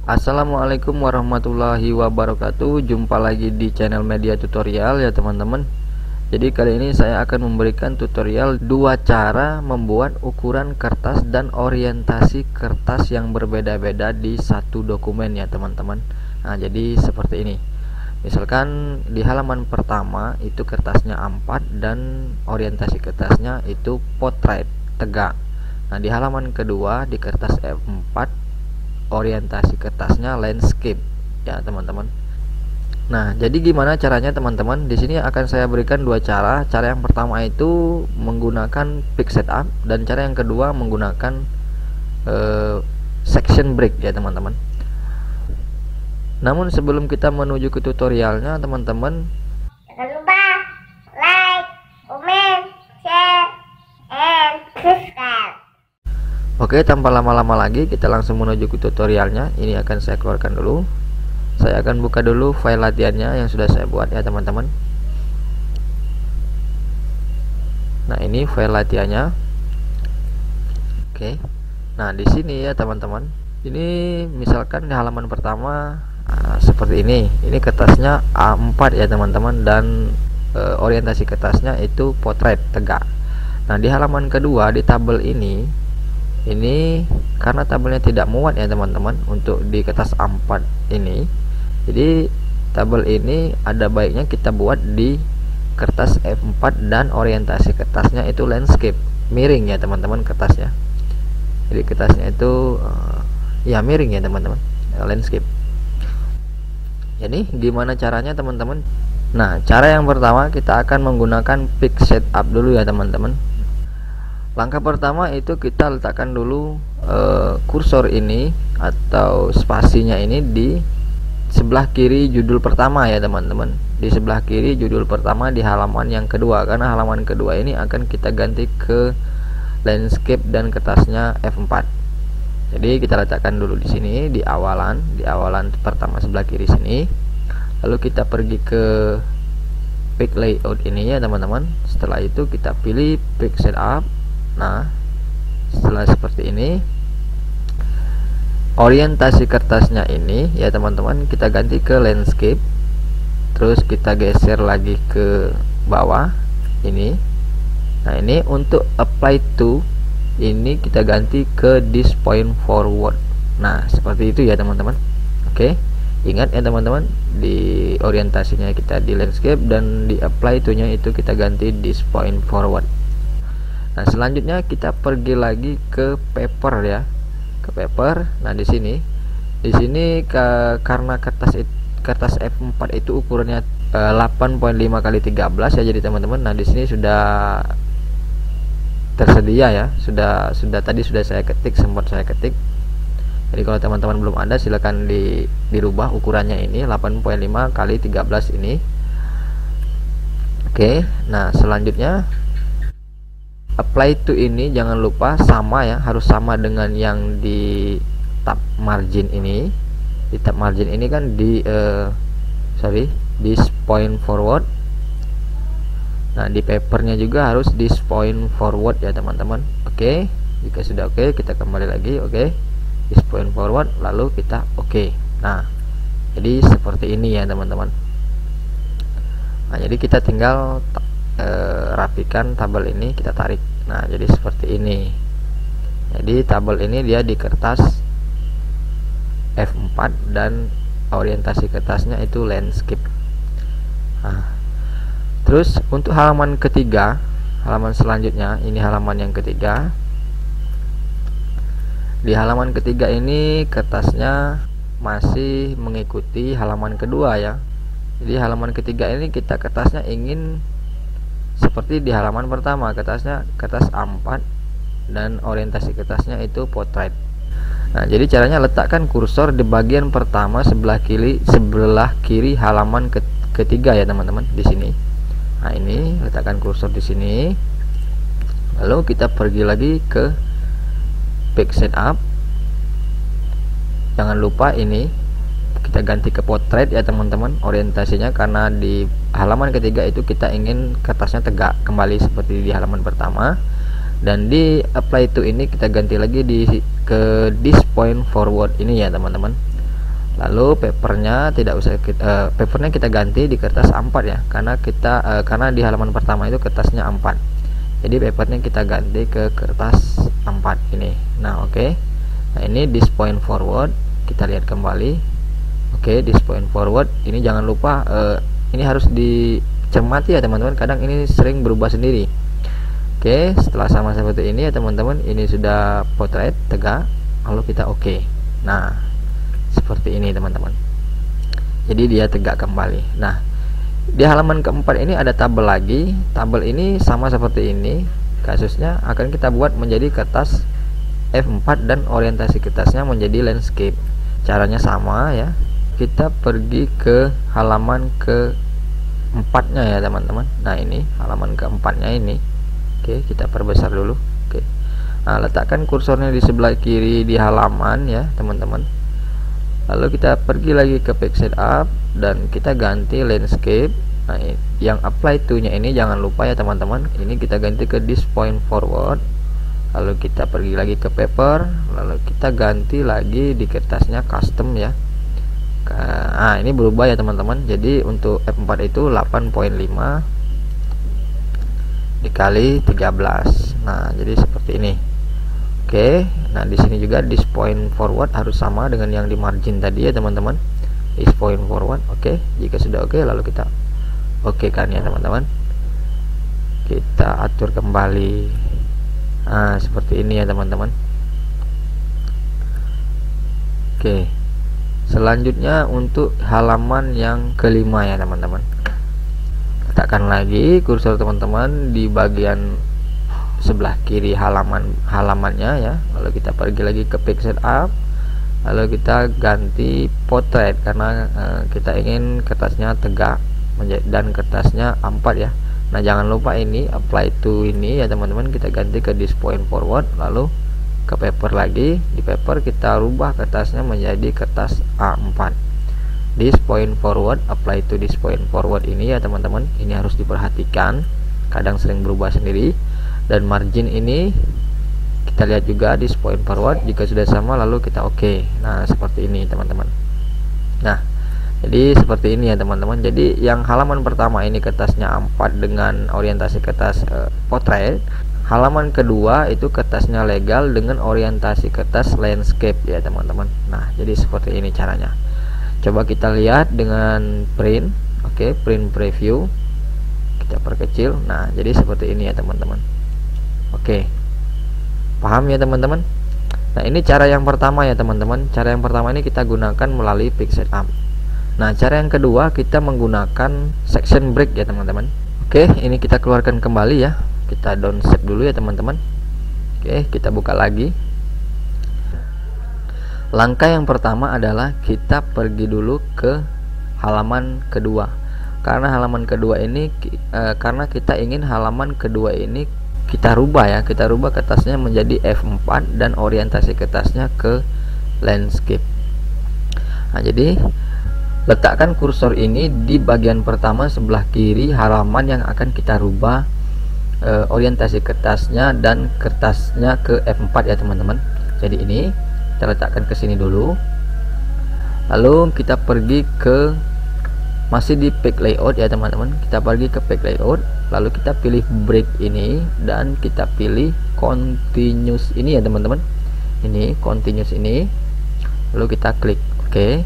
Assalamualaikum warahmatullahi wabarakatuh. Jumpa lagi di channel media tutorial ya teman-teman. Jadi kali ini saya akan memberikan tutorial dua cara membuat ukuran kertas dan orientasi kertas yang berbeda-beda di satu dokumen ya teman-teman. Nah, jadi seperti ini. Misalkan di halaman pertama itu kertasnya A4 dan orientasi kertasnya itu potret tegak. Nah, di halaman kedua di kertas F4 orientasi kertasnya landscape ya teman-teman. Nah, jadi gimana caranya teman-teman? Di sini akan saya berikan dua cara. Cara yang pertama itu menggunakan pick setup dan cara yang kedua menggunakan section break ya teman-teman. Namun sebelum kita menuju ke tutorialnya teman-teman, jangan lupa like, comment, share, and subscribe. Oke, tanpa lama-lama lagi kita langsung menuju ke tutorialnya. Ini akan saya keluarkan dulu. Saya akan buka dulu file latihannya yang sudah saya buat ya teman-teman. Nah, ini file latihannya. Oke. Nah, di sini ya teman-teman. Ini misalkan di halaman pertama seperti ini. Ini kertasnya A4 ya teman-teman dan orientasi kertasnya itu potret tegak. Nah, di halaman kedua di tabel ini karena tabelnya tidak muat ya teman-teman untuk di kertas A4 ini, jadi tabel ini ada baiknya kita buat di kertas F4 dan orientasi kertasnya itu landscape, miring ya teman-teman kertasnya. Jadi kertasnya itu ya miring ya teman-teman, landscape. Jadi gimana caranya teman-teman? Nah, cara yang pertama kita akan menggunakan pick setup dulu ya teman-teman. Langkah pertama itu kita letakkan dulu kursor ini atau spasinya ini di sebelah kiri judul pertama ya teman-teman. Di sebelah kiri judul pertama di halaman yang kedua, karena halaman kedua ini akan kita ganti ke landscape dan kertasnya F4. Jadi kita letakkan dulu di sini di awalan pertama sebelah kiri sini. Lalu kita pergi ke pick layout ini ya teman-teman. Setelah itu kita pilih pick setup. Nah, setelah seperti ini orientasi kertasnya ini ya teman-teman kita ganti ke landscape, terus kita geser lagi ke bawah ini. Nah, ini untuk apply to ini kita ganti ke this point forward. Nah, seperti itu ya teman-teman. Oke, ingat ya teman-teman, di orientasinya kita di landscape dan di apply to nya itu kita ganti this point forward. Nah, selanjutnya kita pergi lagi ke paper ya, ke paper. Nah, di sini karena kertas F4 itu ukurannya 8.5 kali 13 ya, jadi teman-teman. Nah, di sini sudah tersedia ya, tadi sudah saya ketik, sempat saya ketik. Jadi kalau teman-teman belum ada silakan dirubah ukurannya ini 8.5 kali 13 ini. Oke, nah selanjutnya apply to ini jangan lupa sama ya, harus sama dengan yang di tab margin ini. Di tab margin ini kan this point forward. Nah, di papernya juga harus this point forward ya teman-teman. Oke, jika sudah oke kita kembali lagi. Oke, this point forward, lalu kita oke. Nah, jadi seperti ini ya teman-teman. Nah, jadi kita tinggal rapikan tabel ini, kita tarik. Nah, jadi seperti ini. Jadi tabel ini dia di kertas F4 dan orientasi kertasnya itu landscape. Nah, terus untuk halaman ketiga, halaman selanjutnya ini halaman yang ketiga. Di halaman ketiga ini kertasnya masih mengikuti halaman kedua ya. Jadi halaman ketiga ini kita kertasnya ingin seperti di halaman pertama, kertasnya kertas A4 dan orientasi kertasnya itu potret. Nah, jadi caranya letakkan kursor di bagian pertama sebelah kiri halaman ketiga ya teman-teman, di sini. Nah, ini letakkan kursor di sini. Lalu kita pergi lagi ke pick setup. Jangan lupa ini kita ganti ke potret ya teman-teman orientasinya, karena di halaman ketiga itu kita ingin kertasnya tegak kembali seperti di halaman pertama. Dan di apply to ini kita ganti lagi ke this point forward ini ya teman-teman. Lalu papernya tidak usah papernya kita ganti di kertas A4 ya, karena di halaman pertama itu kertasnya A4. Jadi papernya kita ganti ke kertas A4 ini. Nah, oke. Nah, ini this point forward, kita lihat kembali. Oke, this point forward ini jangan lupa ini harus dicermati ya teman-teman, kadang ini sering berubah sendiri. Oke, setelah sama seperti ini ya teman-teman, ini sudah potret tegak, lalu kita oke. Nah, seperti ini teman-teman, jadi dia tegak kembali. Nah, di halaman keempat ini ada tabel lagi. Tabel ini sama seperti ini kasusnya, akan kita buat menjadi kertas F4 dan orientasi kertasnya menjadi landscape. Caranya sama ya, kita pergi ke halaman keempatnya ya teman-teman. Nah, ini halaman keempatnya ini. Oke, kita perbesar dulu. Oke, nah, letakkan kursornya di sebelah kiri di halaman ya teman-teman. Lalu kita pergi lagi ke page setup dan kita ganti landscape. Nah, yang apply to nya ini jangan lupa ya teman-teman, ini kita ganti ke this point forward. Lalu kita pergi lagi ke paper, lalu kita ganti lagi di kertasnya custom ya. Nah, ini berubah ya teman-teman. Jadi untuk F4 itu 8.5 dikali 13. Nah, jadi seperti ini. Oke, nah di sini juga this point forward harus sama dengan yang di margin tadi ya teman-teman. This point forward. Oke, jika sudah oke, lalu kita oke kan ya teman-teman. Kita atur kembali. Nah, seperti ini ya teman-teman. Oke, selanjutnya untuk halaman yang kelima ya teman-teman. Letakkan lagi kursor teman-teman di bagian sebelah kiri halamannya ya. Lalu kita pergi lagi ke page setup, lalu kita ganti potret karena kita ingin kertasnya tegak dan kertasnya A4 ya. Nah, jangan lupa ini apply to ini ya teman-teman, kita ganti ke this point forward, lalu ke paper lagi. Di paper kita rubah kertasnya menjadi kertas A4. This point forward, apply to this point forward ini ya teman-teman, ini harus diperhatikan, kadang sering berubah sendiri. Dan margin ini kita lihat juga this point forward, jika sudah sama lalu kita oke. Nah, seperti ini teman-teman. Nah, jadi seperti ini ya teman-teman. Jadi yang halaman pertama ini kertasnya A4 dengan orientasi kertas potret. Halaman kedua itu kertasnya legal dengan orientasi kertas landscape ya teman-teman. Nah, jadi seperti ini caranya. Coba kita lihat dengan print. Oke, print preview, kita perkecil. Nah, jadi seperti ini ya teman-teman. Oke, paham ya teman-teman. Nah, ini cara yang pertama ya teman-teman. Cara yang pertama ini kita gunakan melalui page setup. Nah, cara yang kedua kita menggunakan section break ya teman-teman. Oke, ini kita keluarkan kembali ya, kita downsave dulu ya teman-teman. Oke, kita buka lagi. Langkah yang pertama adalah kita pergi dulu ke halaman kedua. Karena halaman kedua ini karena kita ingin halaman kedua ini kita rubah ya, kita rubah kertasnya menjadi F4 dan orientasi kertasnya ke landscape. Nah, jadi letakkan kursor ini di bagian pertama sebelah kiri halaman yang akan kita rubah orientasi kertasnya dan kertasnya ke F4 ya teman-teman. Jadi ini kita letakkan ke sini dulu, lalu kita pergi ke masih di page layout ya teman-teman. Kita pergi ke page layout, lalu kita pilih break ini dan kita pilih continuous ini ya teman-teman. Ini continuous ini, lalu kita klik oke.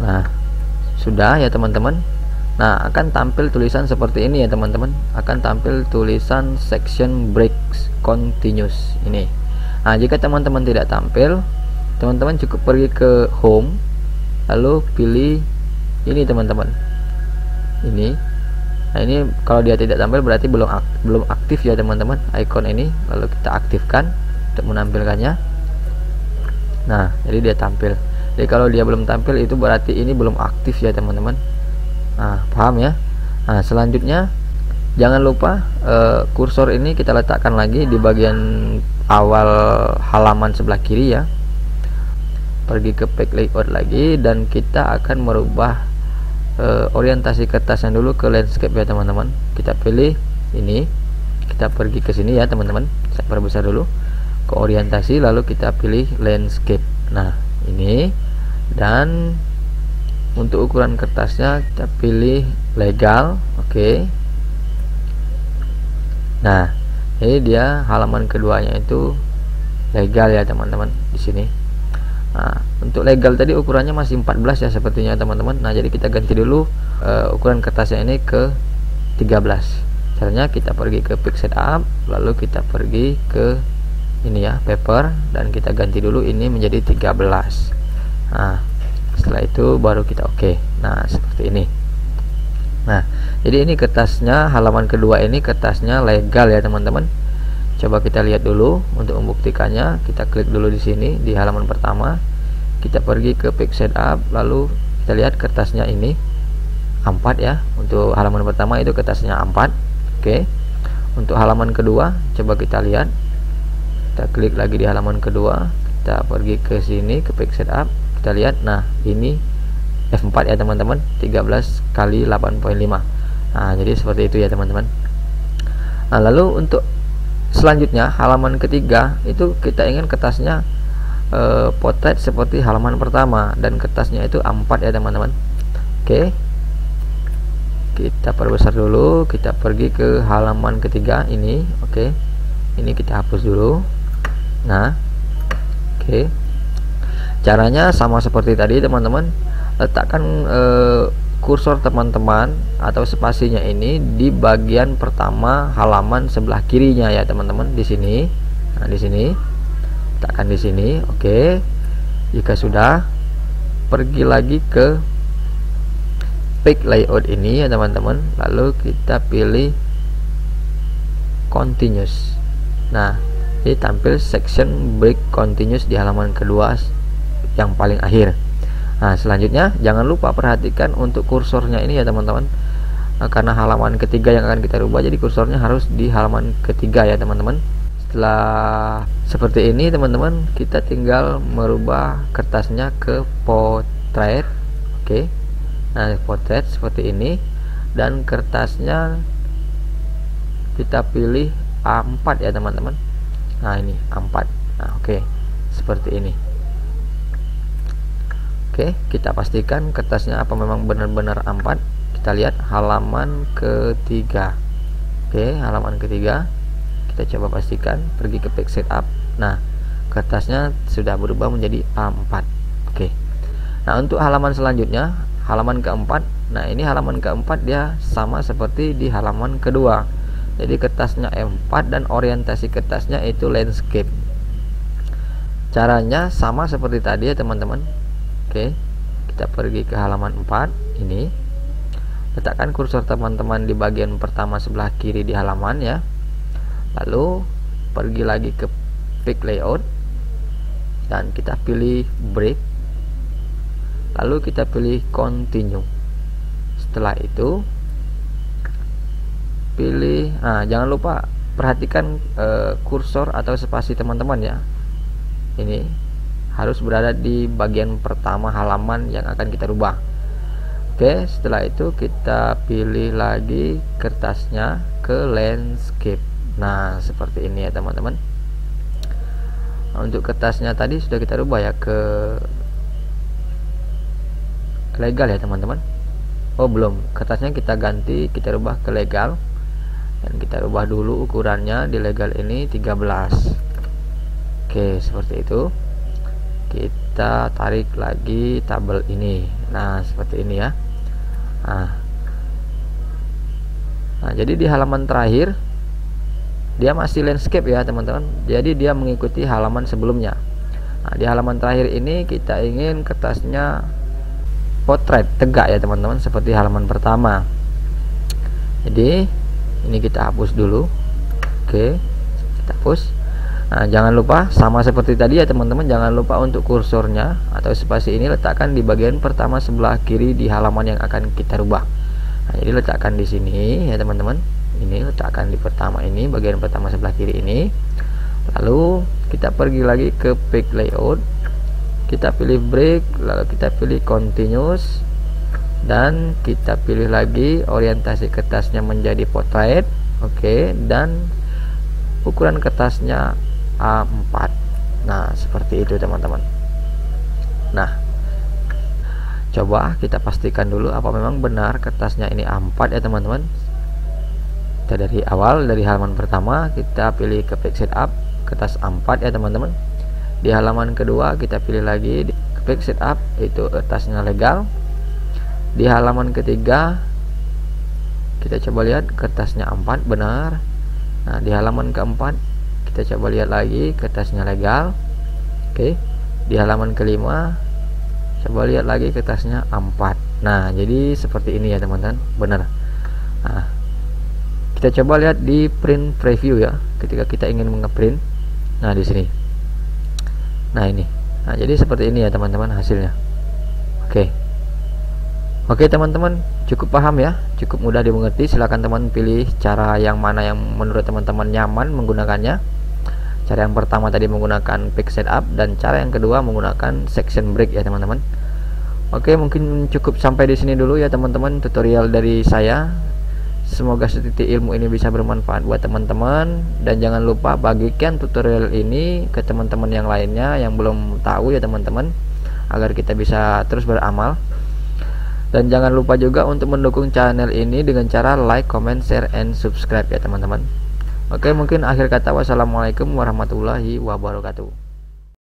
Nah, sudah ya teman-teman. Nah, akan tampil tulisan seperti ini ya teman-teman, akan tampil tulisan section breaks continuous ini. Nah, jika teman-teman tidak tampil, teman-teman cukup pergi ke home, lalu pilih ini teman-teman, ini. Nah, ini kalau dia tidak tampil berarti belum aktif ya teman-teman, icon ini. Lalu kita aktifkan untuk menampilkannya. Nah, jadi dia tampil. Jadi kalau dia belum tampil itu berarti ini belum aktif ya teman-teman. Nah, paham ya. Nah, selanjutnya jangan lupa kursor ini kita letakkan lagi di bagian awal halaman sebelah kiri ya. Pergi ke page layout lagi dan kita akan merubah orientasi kertasnya dulu ke landscape ya teman-teman. Kita pilih ini, kita pergi ke sini ya teman-teman. Saya perbesar dulu ke orientasi, lalu kita pilih landscape. Nah, ini, dan untuk ukuran kertasnya kita pilih legal. Oke. Nah, ini dia halaman keduanya itu legal ya teman-teman di sini. Nah, untuk legal tadi ukurannya masih 14 ya sepertinya teman-teman. Nah, jadi kita ganti dulu ukuran kertasnya ini ke 13. Caranya kita pergi ke Pick Setup, lalu kita pergi ke ini ya, paper, dan kita ganti dulu ini menjadi 13. Nah, setelah itu baru kita oke. Nah, seperti ini. Nah, jadi ini kertasnya, halaman kedua ini kertasnya legal ya teman-teman. Coba kita lihat dulu untuk membuktikannya. Kita klik dulu di sini di halaman pertama. Kita pergi ke Pick Setup, lalu kita lihat kertasnya ini A4 ya. Untuk halaman pertama itu kertasnya A4. Oke. Untuk halaman kedua, coba kita lihat. Kita klik lagi di halaman kedua. Kita pergi ke sini ke Pick Setup. Kita lihat, nah ini F4 ya teman-teman, 13 kali 8.5. Nah, jadi seperti itu ya teman-teman. Nah, lalu untuk selanjutnya halaman ketiga itu kita ingin kertasnya potret seperti halaman pertama, dan kertasnya itu A4 ya teman-teman. Oke, kita perbesar dulu, kita pergi ke halaman ketiga ini. Oke, ini kita hapus dulu. Nah, oke, caranya sama seperti tadi teman-teman. Letakkan kursor teman-teman atau spasinya ini di bagian pertama halaman sebelah kirinya ya teman-teman, di sini. Nah, di sini letakkan di sini. Oke, jika sudah, pergi lagi ke Pick Layout ini ya teman-teman, lalu kita pilih Continuous. Nah, ini tampil section break continuous di halaman kedua yang paling akhir. Nah, selanjutnya jangan lupa perhatikan untuk kursornya ini ya teman-teman. Nah, karena halaman ketiga yang akan kita rubah, jadi kursornya harus di halaman ketiga ya teman-teman. Setelah seperti ini teman-teman, kita tinggal merubah kertasnya ke potret. Oke. Nah, potret seperti ini, dan kertasnya kita pilih A4 ya teman-teman. Nah, ini A4. Nah, oke, seperti ini. Oke, kita pastikan kertasnya apa memang benar-benar A4. Kita lihat halaman ketiga. Oke, halaman ketiga. Kita coba pastikan, pergi ke Pick Setup. Nah, kertasnya sudah berubah menjadi A4. Oke. Nah, untuk halaman selanjutnya, halaman keempat. Nah, ini halaman keempat dia sama seperti di halaman kedua. Jadi kertasnya A4 dan orientasi kertasnya itu landscape. Caranya sama seperti tadi ya teman-teman. Oke, kita pergi ke halaman 4 ini. Letakkan kursor teman-teman di bagian pertama sebelah kiri di halaman ya. Lalu pergi lagi ke Pick Layout, dan kita pilih Break. Lalu kita pilih Continue. Setelah itu pilih, nah jangan lupa perhatikan kursor atau spasi teman-teman ya. Ini harus berada di bagian pertama halaman yang akan kita rubah. Oke, setelah itu kita pilih lagi kertasnya ke landscape. Nah, seperti ini ya teman-teman. Nah, untuk kertasnya tadi sudah kita rubah ya ke legal ya teman-teman. Oh, belum, kertasnya kita ganti, kita rubah ke legal, dan kita rubah dulu ukurannya di legal ini 13. Oke, seperti itu. Kita tarik lagi tabel ini. Nah, seperti ini ya. Nah, jadi di halaman terakhir dia masih landscape ya teman-teman, jadi dia mengikuti halaman sebelumnya. Nah, di halaman terakhir ini kita ingin kertasnya potret tegak ya teman-teman, seperti halaman pertama. Jadi ini kita hapus dulu. Oke, kita hapus. Nah, jangan lupa sama seperti tadi ya teman-teman, jangan lupa untuk kursornya atau spasi ini letakkan di bagian pertama sebelah kiri di halaman yang akan kita rubah. Nah, jadi letakkan di sini ya teman-teman. Ini letakkan di pertama ini, bagian pertama sebelah kiri ini. Lalu kita pergi lagi ke Pick Layout. Kita pilih Break, lalu kita pilih Continuous, dan kita pilih lagi orientasi kertasnya menjadi potret. Oke, dan ukuran kertasnya A4. Nah, seperti itu teman-teman. Nah, coba kita pastikan dulu apa memang benar kertasnya ini A4 ya teman-teman. Kita dari awal, dari halaman pertama kita pilih ke Quick Setup kertas A4 ya teman-teman. Di halaman kedua kita pilih lagi ke Quick Setup, itu kertasnya legal. Di halaman ketiga kita coba lihat kertasnya A4 benar. Nah, di halaman keempat kita coba lihat lagi kertasnya legal. Oke, di halaman kelima coba lihat lagi kertasnya A4. Nah, jadi seperti ini ya teman-teman, benar. Nah, kita coba lihat di print preview ya, ketika kita ingin ngeprint. Nah, di sini. Nah, ini. Nah, jadi seperti ini ya teman-teman hasilnya. Oke teman-teman, cukup paham ya, cukup mudah dimengerti. Silahkan teman pilih cara yang mana yang menurut teman-teman nyaman menggunakannya. Cara yang pertama tadi menggunakan Quick Setup, dan cara yang kedua menggunakan section break ya teman-teman. Oke, mungkin cukup sampai di sini dulu ya teman-teman tutorial dari saya. Semoga setitik ilmu ini bisa bermanfaat buat teman-teman, dan jangan lupa bagikan tutorial ini ke teman-teman yang lainnya yang belum tahu ya teman-teman, agar kita bisa terus beramal. Dan jangan lupa juga untuk mendukung channel ini dengan cara like, comment, share, and subscribe ya teman-teman. Oke, mungkin akhir kata wassalamualaikum warahmatullahi wabarakatuh.